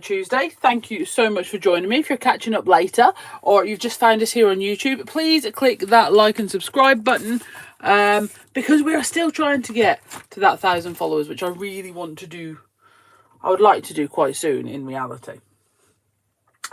Tuesday. Thank you so much for joining me. If you're catching up later or you've just found us here on YouTube, please click that like and subscribe button because we are still trying to get to that 1,000 followers, which I really want to do. I would like to do quite soon in reality.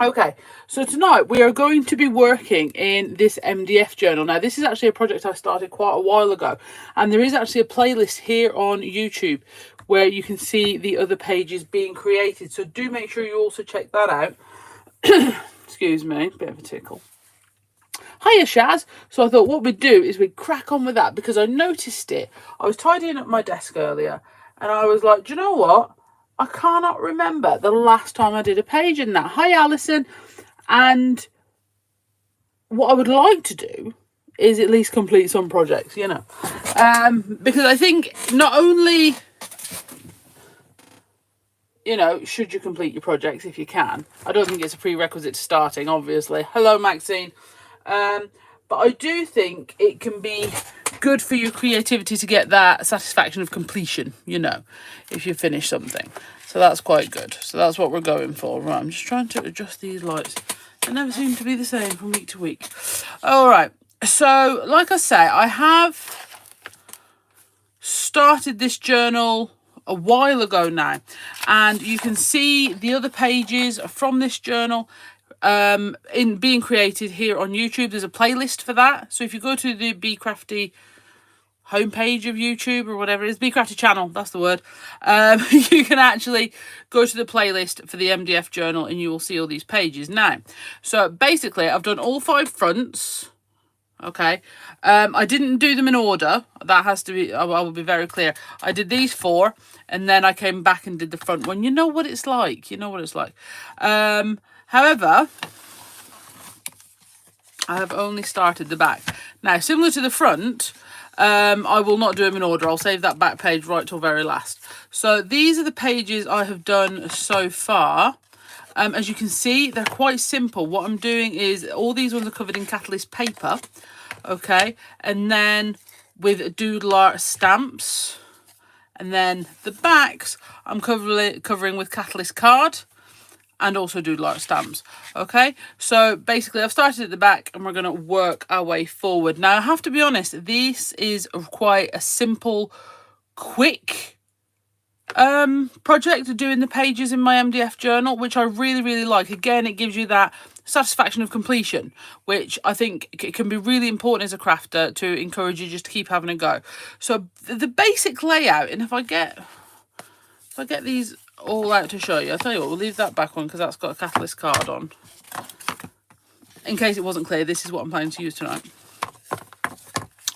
Okay, so tonight we are going to be working in this MDF journal. Now, this is actually a project I started quite a while ago, and there is actually a playlist here on YouTube where you can see the other pages being created. So do make sure you also check that out. Excuse me, bit of a tickle. Hiya, Shaz. So I thought what we'd do is we'd crack on with that because I noticed it. I was tidying up my desk earlier and I was like, do you know what? I cannot remember the last time I did a page in that. Hi, Alison. And what I would like to do is at least complete some projects, you know. Because I think not only, you know, should you complete your projects if you can. I don't think it's a prerequisite to starting, obviously. Hello, Maxine. But I do think it can be good for your creativity to get that satisfaction of completion, you know, if you finish something. So that's quite good. So that's what we're going for. Right, I'm just trying to adjust these lights. They never seem to be the same from week to week. All right. So, like I say, I have started this journal a while ago now. And you can see the other pages from this journal in being created here on YouTube. There's a playlist for that. So if you go to the Bee Crafty homepage of YouTube or whatever it is, Bee Crafty channel, that's the word, you can actually go to the playlist for the MDF journal and you will see all these pages now. So basically I've done all 5 fronts. Okay, I didn't do them in order. That has to be, I will be very clear. I did these 4 and then I came back and did the front one. You know what it's like. You know what it's like. However, I have only started the back. Now, similar to the front, I will not do them in order. I'll save that back page right till very last. So these are the pages I have done so far. As you can see, they're quite simple. What I'm doing is all these ones are covered in Catalyst paper. Okay, and then with Doodle Art Stamps. And then the backs I'm covering with Catalyst card. And also Doodle Art Stamps. Okay, so basically I've started at the back and we're going to work our way forward. Now I have to be honest, this is quite a simple, quick project of doing the pages in my MDF journal, which I really like. Again, it gives you that satisfaction of completion, which I think it can be really important as a crafter to encourage you just to keep having a go. So the basic layout, and if I get these all out to show you, I'll tell you what, we'll leave that back on because that's got a Catalyst card on. In case it wasn't clear, this is what I'm planning to use tonight.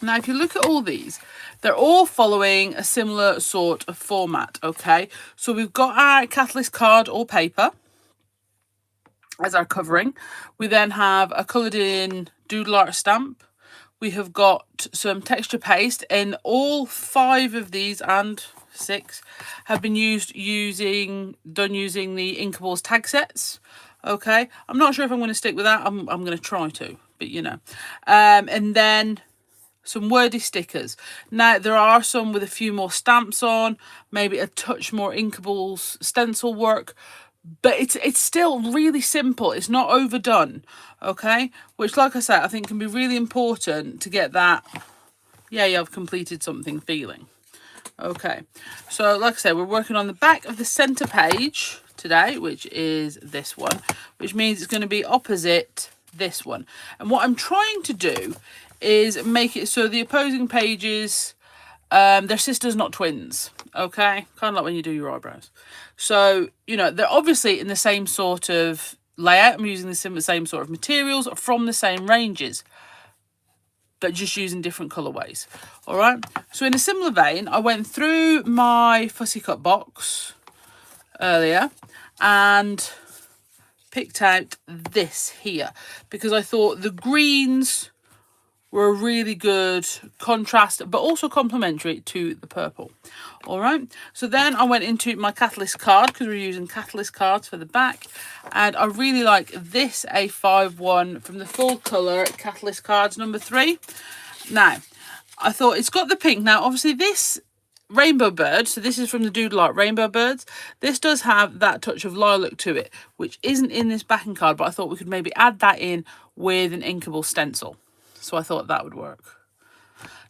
Now, if you look at all these, they're all following a similar sort of format, okay? So we've got our Catalyst card or paper as our covering. We then have a coloured in Doodle Art stamp. We have got some texture paste, and all 5 of these and 6 have been using the Inkables tag sets. Okay, I'm not sure if I'm going to stick with that. I'm going to try to, but you know. And then some wordy stickers. Now there are some with a few more stamps on, maybe a touch more Inkables stencil work, but it's still really simple. It's not overdone. Okay, which, like I said, I think can be really important to get that, yeah, I've completed something feeling. Okay, so like I said, we're working on the back of the center page today, which is this one, which means it's going to be opposite this one. And what I'm trying to do is make it so the opposing pages, they're sisters, not twins. Okay, kind of like when you do your eyebrows. So, you know, they're obviously in the same sort of layout. I'm using the same sort of materials from the same ranges, but just using different colourways. All right, so in a similar vein, I went through my fussy cut box earlier and picked out this here because I thought the greens were a really good contrast, but also complementary to the purple. All right, so then I went into my Catalyst card because we're using Catalyst cards for the back, and I really like this A5 one from the full colour Catalyst cards number 3. Now, I thought it's got the pink. Now, obviously this Rainbow Bird, so this is from the Doodle Art Rainbow Birds. This does have that touch of lilac to it, which isn't in this backing card, but I thought we could maybe add that in with an inkable stencil. So I thought that would work.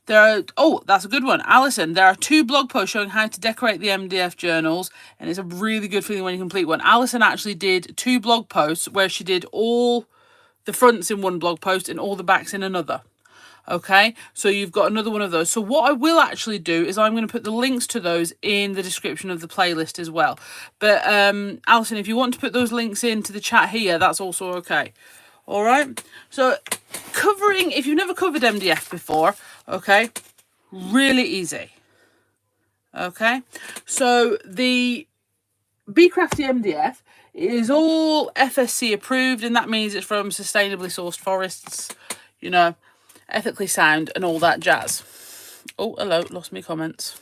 There are, oh, that's a good one. Alison, there are 2 blog posts showing how to decorate the MDF journals, and it's a really good feeling when you complete one. Alison actually did 2 blog posts where she did all the fronts in one blog post and all the backs in another. Okay, so you've got another one of those. So what I will actually do is I'm going to put the links to those in the description of the playlist as well. But Alison, if you want to put those links into the chat here, that's also okay. All right, so covering, if you've never covered MDF before, okay, really easy. Okay, so the Bee Crafty MDF is all FSC approved, and that means it's from sustainably sourced forests, you know, ethically sound and all that jazz. Oh, hello, lost me comments.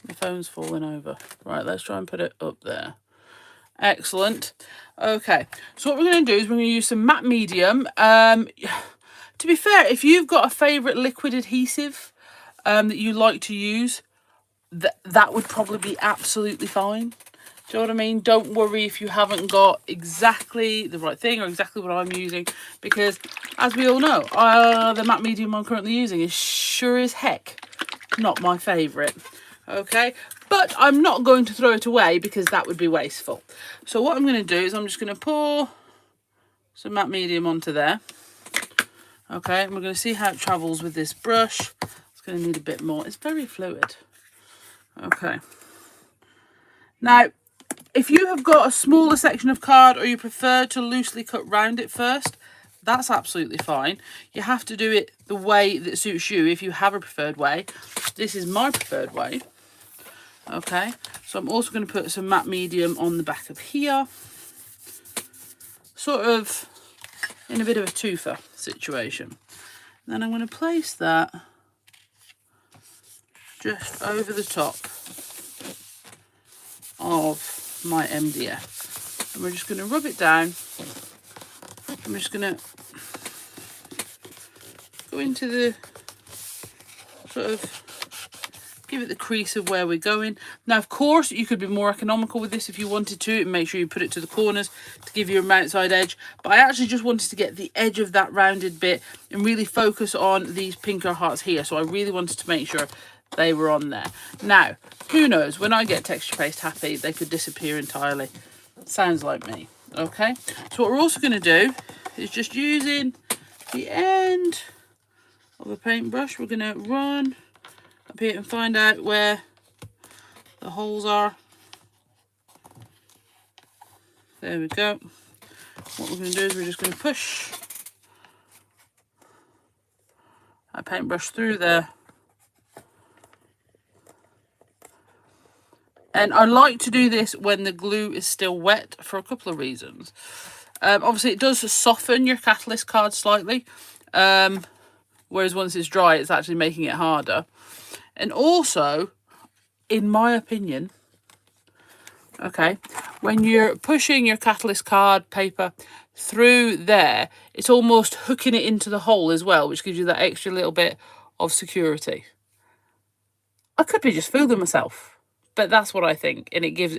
My phone's falling over. Right, let's try and put it up there. Excellent. Okay, so what we're going to do is we're going to use some matte medium. To be fair, if you've got a favourite liquid adhesive that you like to use, that would probably be absolutely fine. Do you know what I mean? Don't worry if you haven't got exactly the right thing or exactly what I'm using, because as we all know, the matte medium I'm currently using is sure as heck not my favourite. Okay, but I'm not going to throw it away because that would be wasteful. So what I'm going to do is I'm just going to pour some matte medium onto there. Okay, and we're going to see how it travels with this brush. It's going to need a bit more. It's very fluid. Okay. Now, if you have got a smaller section of card or you prefer to loosely cut round it first, that's absolutely fine. You have to do it the way that suits you if you have a preferred way. This is my preferred way. Okay, so I'm also going to put some matte medium on the back of here. Sort of in a bit of a twofer situation. And then I'm going to place that just over the top of my MDF. And we're just going to rub it down. I'm just going to go into the sort of give it the crease of where we're going. Now, of course, you could be more economical with this if you wanted to, and make sure you put it to the corners to give you an outside edge. But I actually just wanted to get the edge of that rounded bit and really focus on these pinker hearts here. So I really wanted to make sure they were on there. Now, who knows, when I get texture paste happy, they could disappear entirely. Sounds like me. Okay, so what we're also going to do is just using the end of a paintbrush, we're going to run up here and find out where the holes are. There we go. What we're going to do is we're just going to push our paintbrush through there. And I like to do this when the glue is still wet for a couple of reasons. Obviously, it does soften your catalyst card slightly, whereas once it's dry, it's actually making it harder. And also, in my opinion, okay, when you're pushing your catalyst card paper through there, it's almost hooking it into the hole as well, which gives you that extra little bit of security. I could be just fooling myself, but that's what I think, and it gives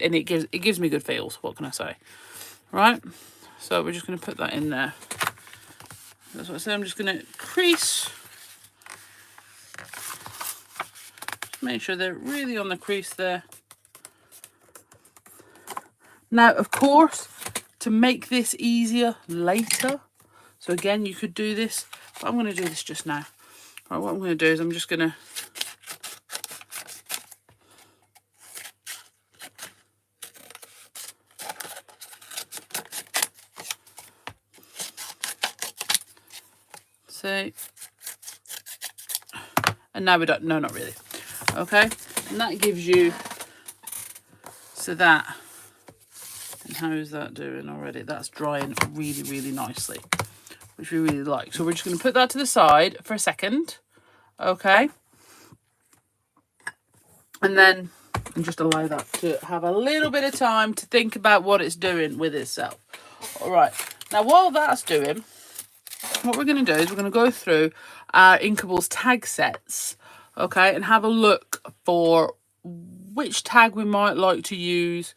me good feels. What can I say? Right, so we're just going to put that in there. That's what I said. I'm just going to crease. Make sure they're really on the crease there. Now, of course, to make this easier later, so again, you could do this, but I'm going to do this just now. Right, what I'm going to do is I'm just going to see, and now we don't, no, not really. Okay, and that gives you, so that, and how is that doing already? That's drying really, really nicely, which we really like. So we're just going to put that to the side for a second, okay, and then just allow that to have a little bit of time to think about what it's doing with itself. All right, now while that's doing, what we're going to do is we're going to go through our Inkables tag sets okay, and have a look for which tag we might like to use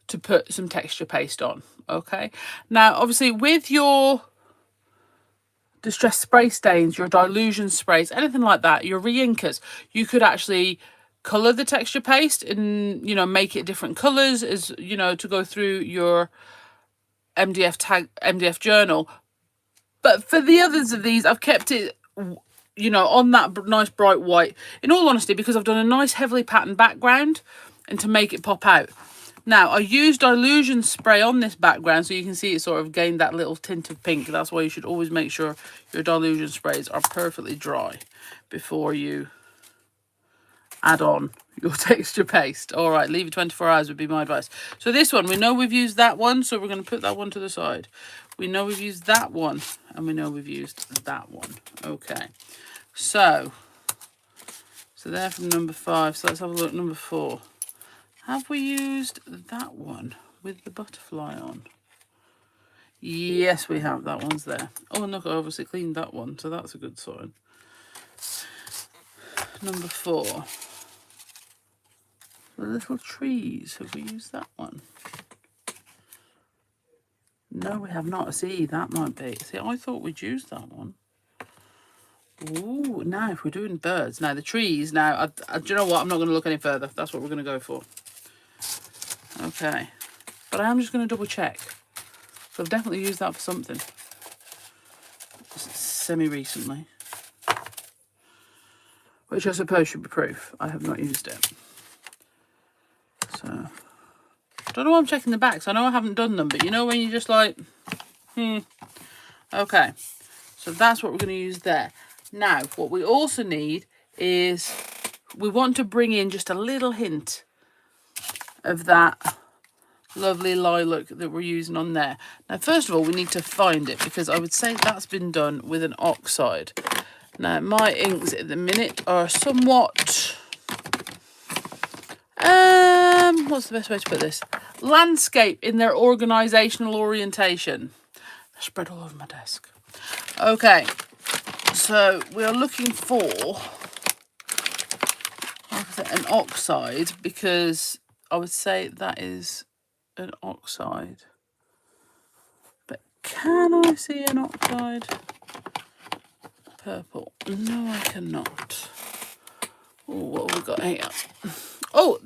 to put some texture paste on. Okay, now obviously with your distress spray stains, your dilution sprays, anything like that, your re-inkers, you could actually color the texture paste and, you know, make it different colors, as you know, to go through your MDF journal. But for the others of these, I've kept it, you know, on that nice bright white, in all honesty, because I've done a nice heavily patterned background and to make it pop out. Now, I used dilution spray on this background, so you can see it sort of gained that little tint of pink. That's why you should always make sure your dilution sprays are perfectly dry before you add on your texture paste. All right, leave it 24 hours would be my advice. So this one, we know we've used that one, so we're going to put that one to the side. We know we've used that one, and we know we've used that one. Okay, so they're from number 5. So let's have a look at number 4. Have we used that one with the butterfly on? Yes, we have. That one's there. Oh, and look, I obviously cleaned that one, so that's a good sign. Number 4. The little trees. Have we used that one? No, we have not. See, that might be. See, I thought we'd used that one. Ooh, now if we're doing birds. Now, the trees. Now, do you know what? I'm not going to look any further. That's what we're going to go for. Okay, but I am just going to double check. So I've definitely used that for something semi-recently, which I suppose should be proof I have not used it. So I don't know why I'm checking the backs. I know I haven't done them, but you know when you're just like, Okay, so that's what we're going to use there. Now, what we also need is we want to bring in just a little hint of that lovely lilac that we're using on there. Now, first of all, we need to find it, because I would say that's been done with an oxide. Now, my inks at the minute are somewhat, what's the best way to put this? Landscape in their organisational orientation. They're spread all over my desk. Okay, so we are looking for, like I said, an oxide, because I would say that is an oxide. But can I see an oxide? Purple. No, I cannot. Oh, what have we got here? Oh,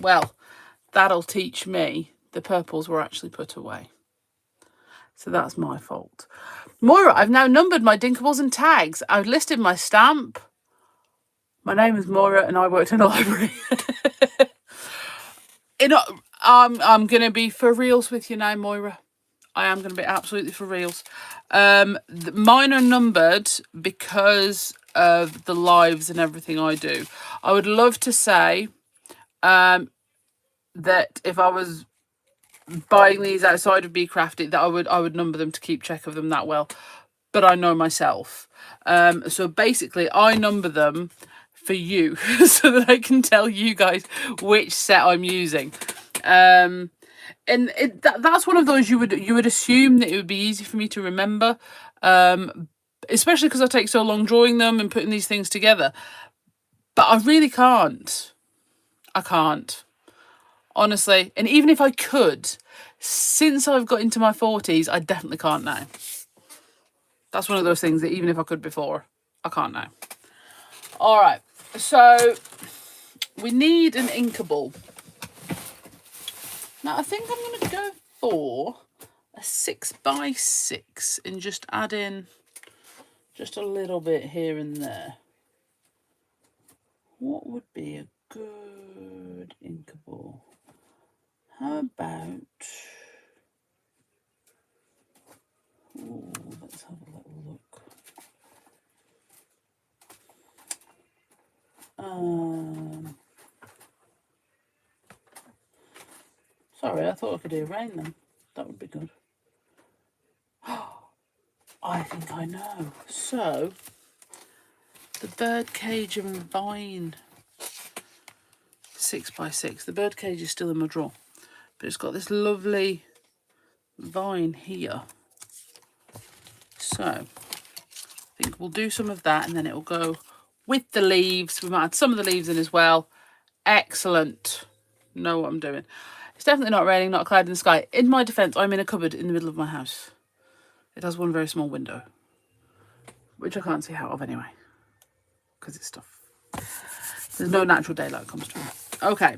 well, that'll teach me the purples were actually put away. So that's my fault. Moira, I've now numbered my dinkables and tags. I've listed my stamp. My name is Moira and I worked in a library. I'm going to be for reals with you now, Moira. I am going to be absolutely for reals. Mine are numbered because of the lives and everything I do. I would love to say that if I was buying these outside of Bee Crafty, that I would number them to keep check of them that well. But I know myself. So basically, I number them for you so that I can tell you guys which set I'm using. And that's one of those you would assume that it would be easy for me to remember, especially because I take so long drawing them and putting these things together. But I really can't. I can't. Honestly. And even if I could, since I've got into my 40s, I definitely can't now. That's one of those things that even if I could before, I can't now. All right. So we need an inkable. Now, I think I'm going to go for a 6x6 and just add in just a little bit here and there. What would be a good inkable? How about... Ooh, let's have a little look. Sorry, I thought I could arrange them. That would be good. I think I know. So, the birdcage and vine 6x6. The birdcage is still in my drawer, but it's got this lovely vine here. So, I think we'll do some of that and then it will go with the leaves. We might add some of the leaves in as well. Excellent. Know what I'm doing. It's definitely not raining, not a cloud in the sky. In my defence, I'm in a cupboard in the middle of my house. It has one very small window, which I can't see out of anyway, because it's stuff. There's no natural daylight comes through. Okay.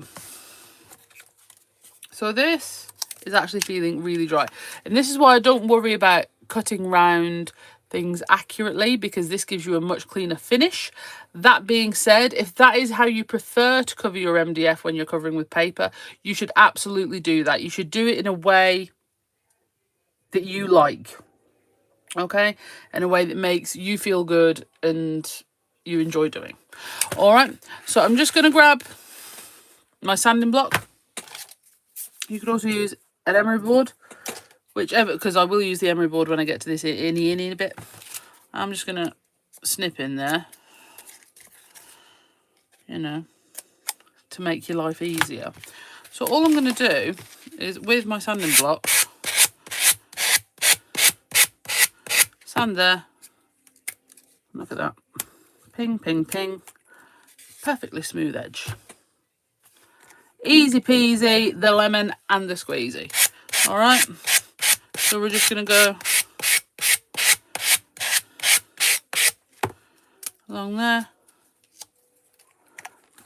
So this is actually feeling really dry. And this is why I don't worry about cutting round things accurately, because this gives you a much cleaner finish. That being said, if that is how you prefer to cover your MDF when you're covering with paper, you should absolutely do that. You should do it in a way that you like, okay? In a way that makes you feel good and you enjoy doing. All right, so I'm just going to grab my sanding block. You could also use an emery board, whichever, because I will use the emery board when I get to this in a bit. I'm just going to snip in there, you know, to make your life easier. So all I'm going to do is, with my sanding block, sand there. Look at that. Ping, ping, ping. Perfectly smooth edge. Easy peasy, the lemon and the squeezy. All right. So we're just going to go along there.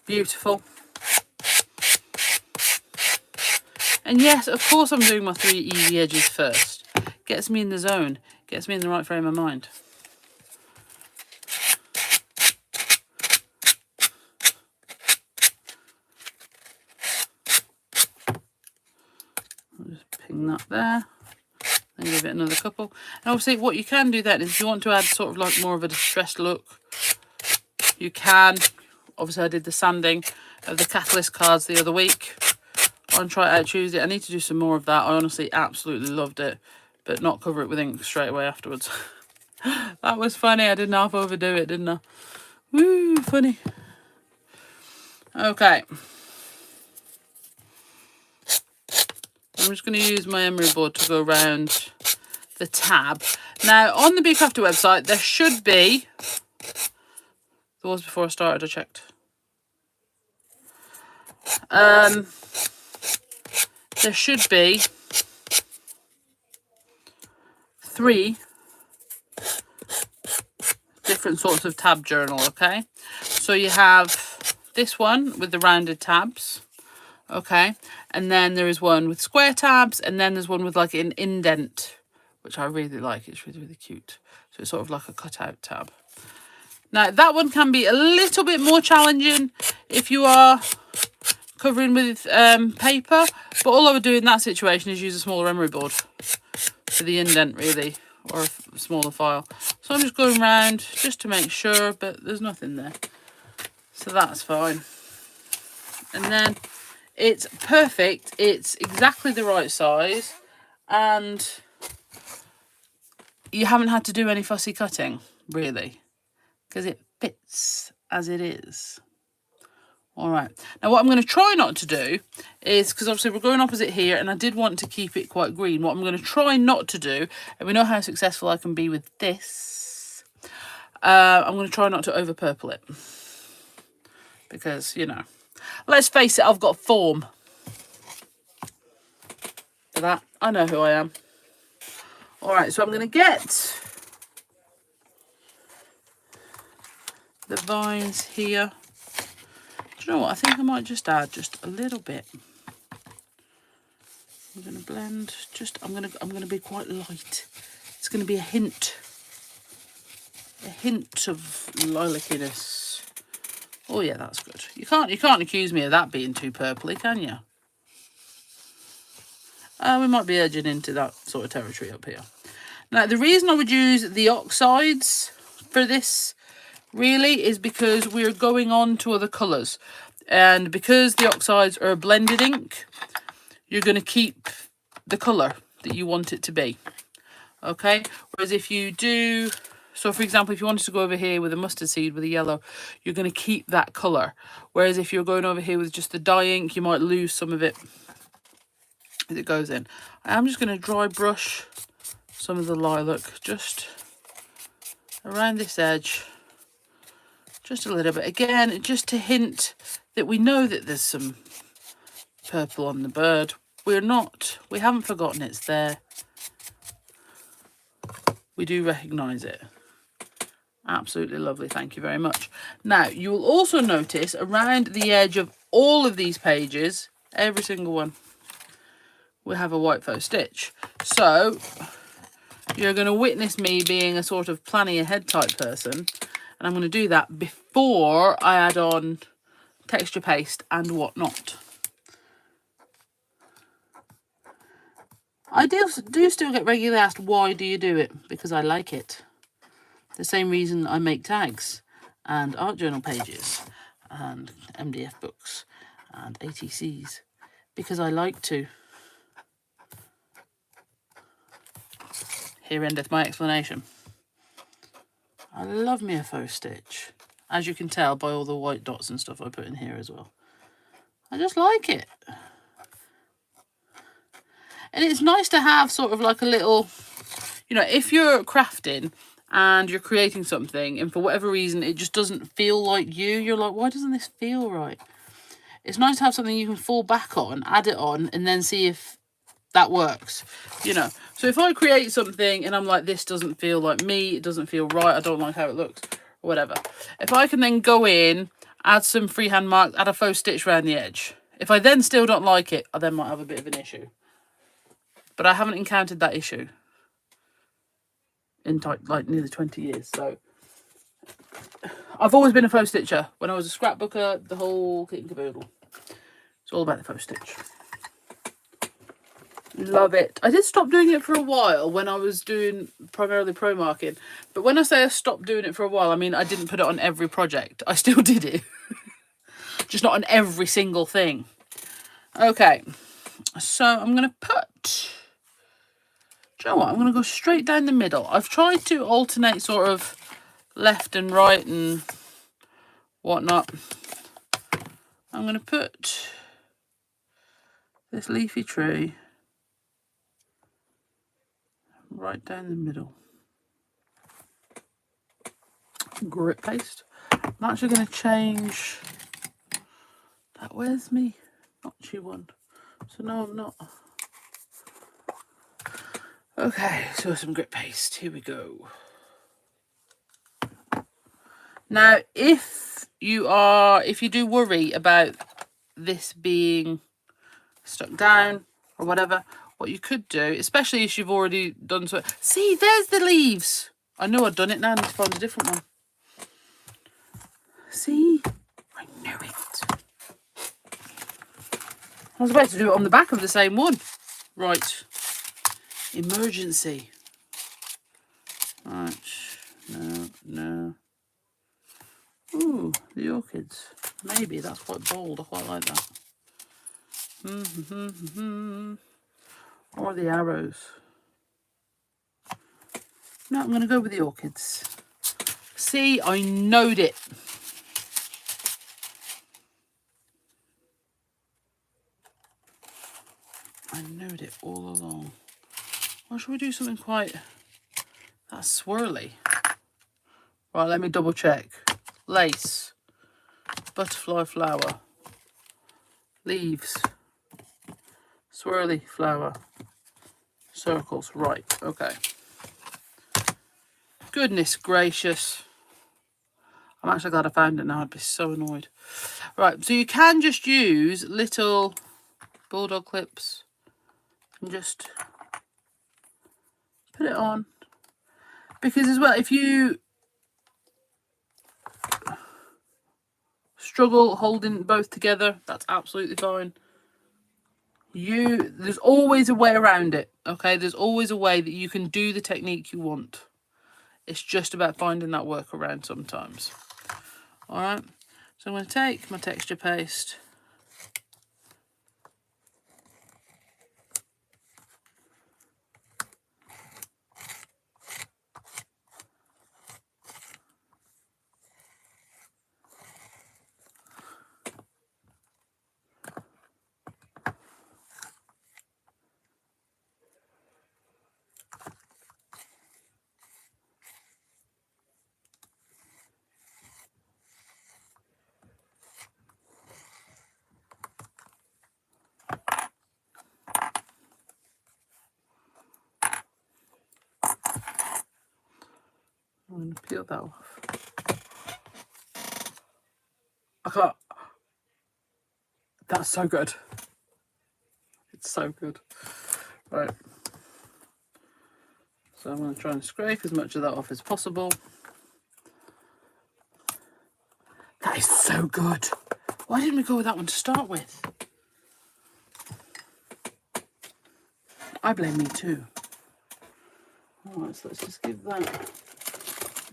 Beautiful. And yes, of course I'm doing my 3 easy edges first. Gets me in the zone. Gets me in the right frame of mind. I'll just ping that there. And give it another couple. And obviously what you can do then is, if you want to add sort of like more of a distressed look, you can. Obviously I did the sanding of the Catalyst cards the other week on Try It Out Tuesday. I need to do some more of that. I honestly absolutely loved it, but not cover it with ink straight away afterwards. That was funny. I didn't half overdo it, didn't I? Woo, funny. Okay. I'm just going to use my emery board to go around the tab. Now, on the Bee Crafty website, there should be... There was before I started, I checked. There should be 3 different sorts of tab journal, okay? So you have this one with the rounded tabs, okay? And then there is one with square tabs, and then there's one with like an indent, which I really like. It's really, really cute. So it's sort of like a cutout tab. Now, that one can be a little bit more challenging if you are covering with paper, but all I would do in that situation is use a smaller emery board for the indent, really, or a smaller file. So I'm just going around just to make sure, but there's nothing there. So that's fine. And then it's perfect. It's exactly the right size, and you haven't had to do any fussy cutting, really, because it fits as it is. All right. Now, what I'm going to try not to do is, because obviously we're going opposite here, and I did want to keep it quite green. What I'm going to try not to do, and we know how successful I can be with this, I'm going to try not to over purple it. Because, you know, let's face it, I've got form for that. I know who I am. All right, so I'm going to get the vines here. Do you know what? I think I might just add just a little bit. I'm going to blend. I'm going to be quite light. It's going to be a hint of lilaciness. Oh yeah, that's good. You can't accuse me of that being too purpley, can you? We might be edging into that sort of territory up here. Now, the reason I would use the oxides for this really is because we're going on to other colours, and because the oxides are a blended ink, you're going to keep the colour that you want it to be, okay? Whereas if you do, so for example, if you wanted to go over here with a mustard seed with a yellow, you're going to keep that colour. Whereas if you're going over here with just the dye ink, you might lose some of it as it goes in. I'm just going to dry brush some of the lilac just around this edge, Just a little bit. Again, just to hint that we know that there's some purple on the bird. We haven't forgotten it's there. We do recognise it. Absolutely lovely, thank you very much. Now, you will also notice around the edge of all of these pages, every single one, we have a white faux stitch. So, you're going to witness me being a sort of planning ahead type person, and I'm going to do that before I add on texture paste and whatnot. I do still get regularly asked, why do you do it? Because I like it. The same reason I make tags and art journal pages and MDF books and ATCs, because I like to. Here endeth my explanation. I love me a faux stitch, as you can tell by all the white dots and stuff I put in here as well. I just like it. And it's nice to have sort of like a little, you know, if you're crafting and you're creating something and for whatever reason it just doesn't feel like you're like, why doesn't this feel right? It's nice to have something you can fall back on, add it on, and then see if that works, you know. So if I create something and I'm like, this doesn't feel like me, it doesn't feel right, I don't like how it looks, or whatever. If I can then go in, add some freehand marks, add a faux stitch around the edge. If I then still don't like it, I then might have a bit of an issue. But I haven't encountered that issue in like nearly 20 years. So I've always been a faux stitcher. When I was a scrapbooker, the whole kit and caboodle. It's all about the faux stitch. Love it. I did stop doing it for a while when I was doing primarily pro marking. But when I say I stopped doing it for a while, I mean I didn't put it on every project. I still did it. Just not on every single thing. Okay. So I'm going to put... Do you know what? I'm going to go straight down the middle. I've tried to alternate sort of left and right and whatnot. I'm going to put this leafy tree right down the middle. Grit paste. I'm actually going to change that. Where's me notchy one? So no, I'm not. Okay, so some grit paste. Here we go. Now, if you do worry about this being stuck down or whatever, what you could do, especially if you've already done so. See, there's the leaves. I know I've done it now. I need to find a different one. See, I knew it. I was about to do it on the back of the same one. Right. Emergency. Right. No. Ooh, the orchids. Maybe that's quite bold. I quite like that. Or the arrows. No, I'm going to go with the orchids. See, I knowed it. I knowed it all along. Or should we do something quite... That's swirly. Right, let me double check. Lace. Butterfly flower. Leaves. Swirly flower. Circles. Right, okay. Goodness gracious. I'm actually glad I found it now. I'd be so annoyed. Right, so you can just use little bulldog clips and just put it on. Because as well, if you struggle holding both together, that's absolutely fine. There's always a way around it, okay? There's always a way that you can do the technique you want. It's just about finding that workaround sometimes. All right, so I'm going to take my texture paste. going to peel that off. I can't. That's so good. It's so good. Right. So I'm going to try and scrape as much of that off as possible. That is so good. Why didn't we go with that one to start with? I blame me too. Alright, so let's just give that. I'm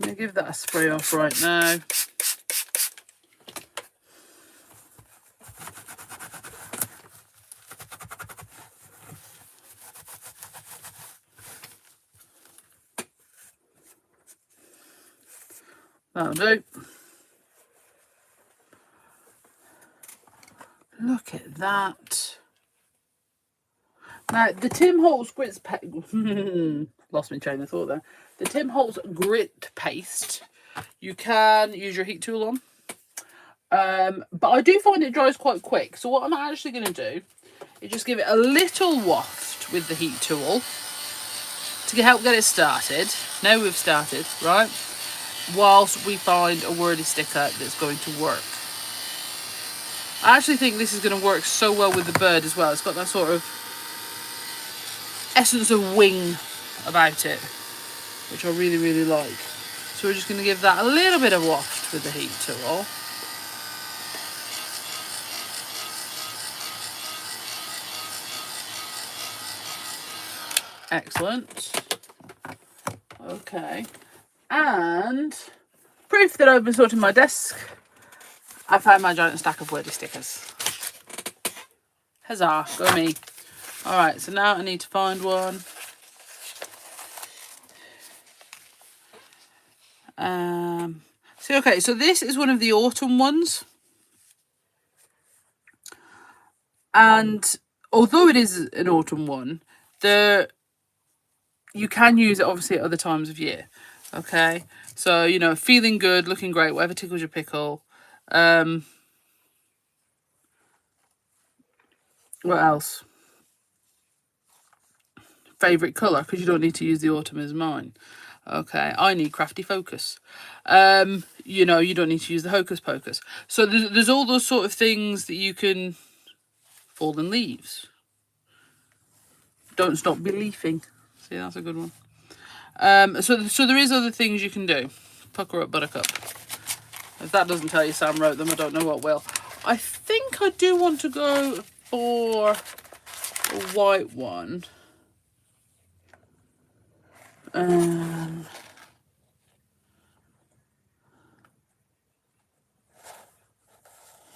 going to give that a spray off right now. That'll do. Look at that. Now, the Tim Holtz grits lost my train of thought there. The Tim Holtz grit paste, you can use your heat tool on. But I do find it dries quite quick. So what I'm actually going to do is just give it a little waft with the heat tool to help get it started. Now we've started, right? Whilst we find a wordy sticker that's going to work. I actually think this is going to work so well with the bird as well. It's got that sort of essence of wing about it, which I really, really like. So we're just going to give that a little bit of waft with the heat tool. Excellent. Okay. And proof that I've been sorting my desk, I found my giant stack of wordy stickers. Huzzah, go me. Alright, so now I need to find one. Okay, so this is one of the autumn ones. And although it is an autumn one, you can use it obviously at other times of year. Okay, so, you know, feeling good, looking great, whatever tickles your pickle. What else? Favourite colour, because you don't need to use the autumn as mine. Okay, I need Crafty Focus. You know, you don't need to use the Hocus Pocus. So there's all those sort of things that you can... Fallen leaves. Don't stop believing. See, that's a good one. So there is other things you can do. Pucker up, buttercup. If that doesn't tell you Sam wrote them, I don't know what will. I think I do want to go for a white one.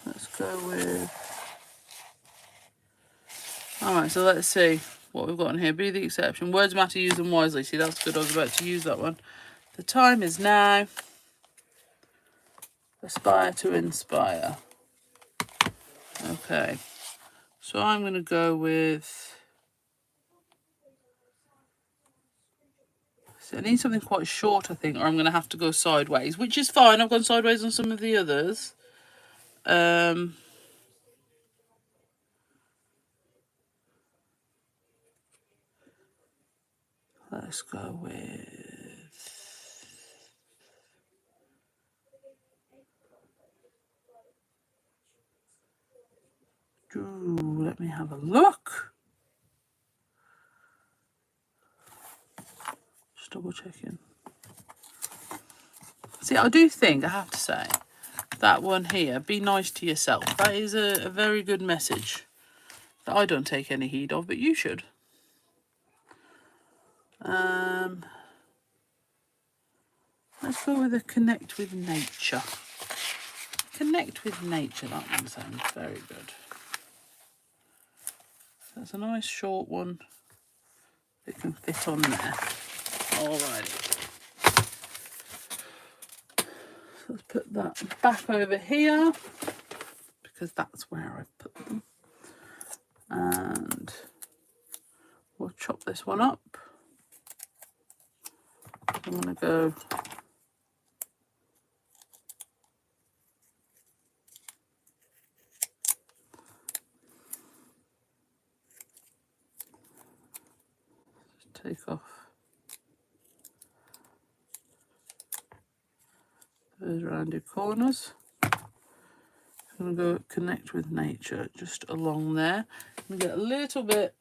Let's go with... Alright, so let's see what we've got in here. Be the exception. Words matter, use them wisely. See, that's good. I was about to use that one. The time is now. Aspire to inspire. Okay. So I'm going to go with... So I need something quite short, I think, or I'm going to have to go sideways, which is fine. I've gone sideways on some of the others. Let's go with... Ooh, let me have a look. Just double checking. See, I do think, I have to say, that one here, be nice to yourself. That is a very good message that I don't take any heed of, but you should. Let's go with a connect with nature. Connect with nature, that one sounds very good. That's a nice short one that can fit on there. Alrighty. So let's put that back over here because that's where I've put them. And we'll chop this one up. I'm going to go take off those rounded corners. I'm going to go connect with nature just along there. I'm going to get a little bit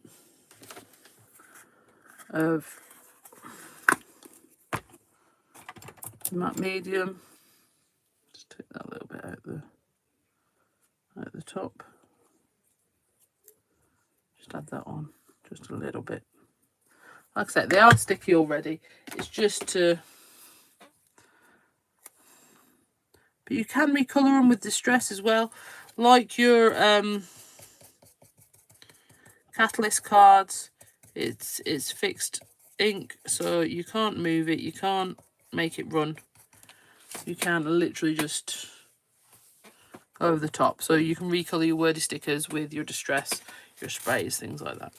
of matte medium. Just take that little bit out the top. Just add that on just a little bit. Like I said, they are sticky already. It's just to... But you can recolour them with distress as well. Like your Catalyst cards, it's fixed ink, so you can't move it, you can't make it run. You can literally just go over the top. So you can recolour your wordy stickers with your distress, your sprays, things like that.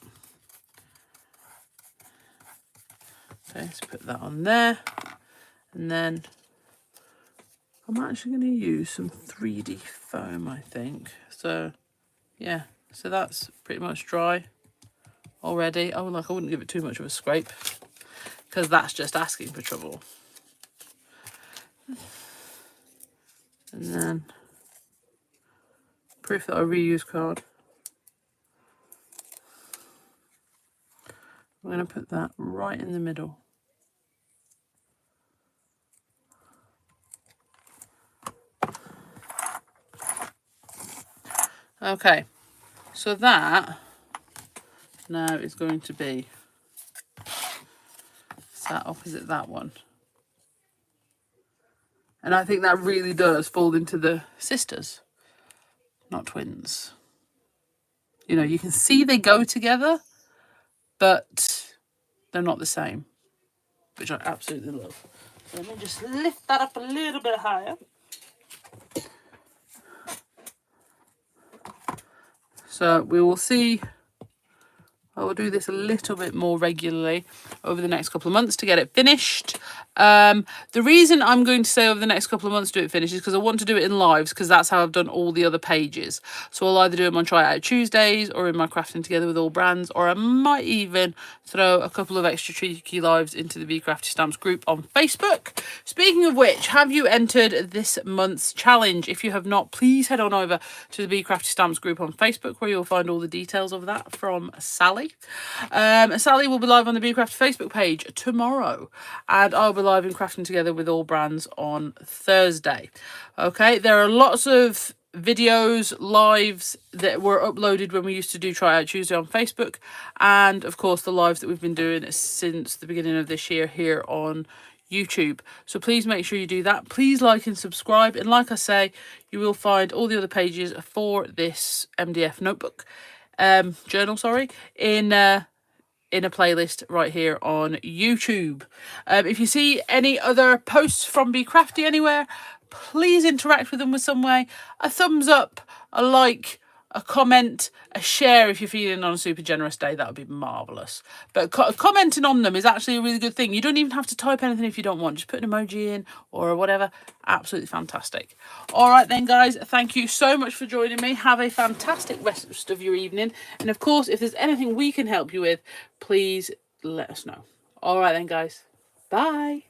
Okay, let's put that on there. And then I'm actually going to use some 3D foam, I think. So, yeah. So that's pretty much dry already. Oh, like I wouldn't give it too much of a scrape, because that's just asking for trouble. And then proof that I reuse card. I'm going to put that right in the middle. Okay, so that now is going to be sat opposite that one. And I think that really does fall into the sisters, not twins. You know, you can see they go together, but they're not the same, which I absolutely love. So let me just lift that up a little bit higher. So we will see. I will do this a little bit more regularly over the next couple of months to get it finished. The reason I'm going to say over the next couple of months to do it finished is because I want to do it in lives, because that's how I've done all the other pages. So I'll either do them on Try It Out Tuesdays or in my Crafting Together with All Brands, or I might even throw a couple of extra cheeky lives into the Bee Crafty Stamps group on Facebook. Speaking of which, have you entered this month's challenge? If you have not, please head on over to the Bee Crafty Stamps group on Facebook, where you'll find all the details of that from Sally. Sally will be live on the Bee Crafty Facebook page tomorrow, and I'll be live in Crafting Together with All Brands on Thursday. Okay, there are lots of videos, lives that were uploaded when we used to do Try Out Tuesday on Facebook, and of course the lives that we've been doing since the beginning of this year here on YouTube. So please make sure you do that. Please like and subscribe, and like I say, you will find all the other pages for this MDF notebook journal, sorry, in a playlist right here on YouTube. If you see any other posts from Bee Crafty anywhere, please interact with them with some way. A thumbs up, a like, a comment, a share if you're feeling on a super generous day. That would be marvellous. But commenting on them is actually a really good thing. You don't even have to type anything if you don't want. Just put an emoji in or whatever. Absolutely fantastic. All right then, guys. Thank you so much for joining me. Have a fantastic rest of your evening. And of course, if there's anything we can help you with, please let us know. All right then, guys. Bye.